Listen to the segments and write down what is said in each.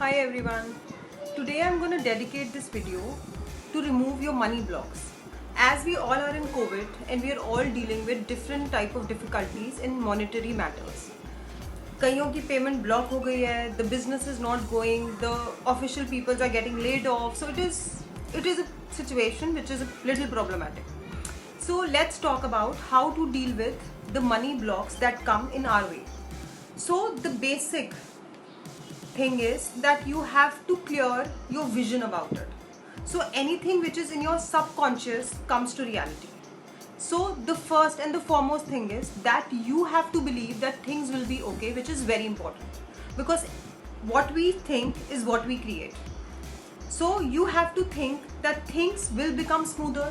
Hi everyone. Today I'm going to dedicate this video to remove your money blocks. As we all are in COVID and we are all dealing with different type of difficulties in monetary matters. कईयों की payment block हो गई है, the business is not going, the official people are getting laid off, so it is a situation which is a little problematic. So let's talk about how to deal with the money blocks that come in our way. So the basic thing is that you have to clear your vision about it. So anything which is in your subconscious comes to reality. So the first and the foremost thing is that you have to believe that things will be okay, which is very important, because what we think is what we create. So you have to think that things will become smoother,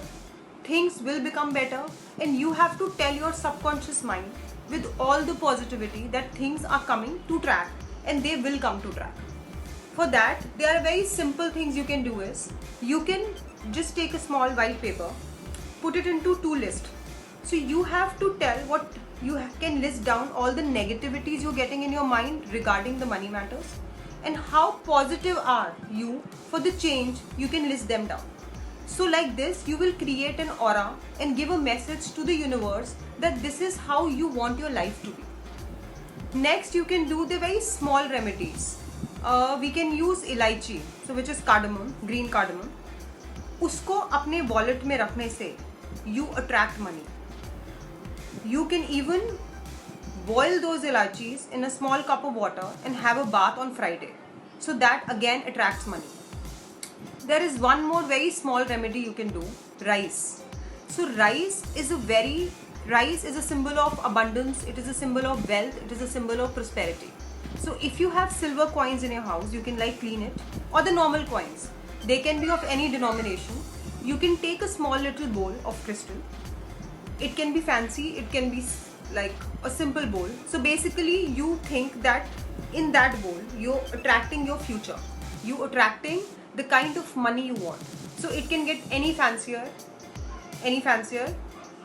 things will become better, and you have to tell your subconscious mind with all the positivity that things are coming to track and they will come to track. For that, there are very simple things you can do is, you can just take a small white paper, put it into two lists. So you have to tell what you can list down all the negativities you're getting in your mind regarding the money matters, and how positive are you for the change, you can list them down. So like this, you will create an aura and give a message to the universe that this is how you want your life to be. Next, you can do the very small remedies. We can use elaichi, so which is cardamom, green cardamom. उसको अपने wallet में रखने से you attract money. You can even boil those elaichis in a small cup of water and have a bath on Friday. So that again attracts money. There is one more very small remedy you can do, rice. So rice is a symbol of abundance, it is a symbol of wealth, it is a symbol of prosperity. So if you have silver coins in your house, you can clean it, or the normal coins. They can be of any denomination. You can take a small little bowl of crystal. It can be fancy, it can be like a simple bowl. So basically you think that in that bowl, you're attracting your future. You're attracting the kind of money you want. So it can get any fancier,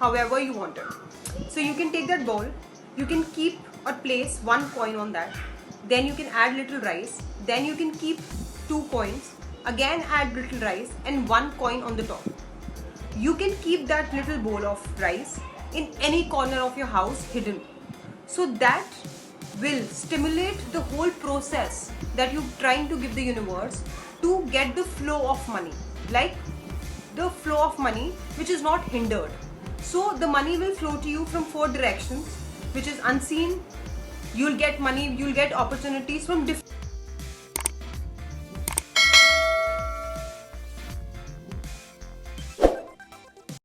however you want it. So you can take that bowl, you can keep or place one coin on that, then you can add little rice, then you can keep 2 coins, again add little rice and 1 coin on the top. You can keep that little bowl of rice in any corner of your house hidden. So that will stimulate the whole process that you're trying to give the universe to get the flow of money, like the flow of money which is not hindered. So the money will flow to you from 4 directions, which is unseen. You'll get money, you'll get opportunities from different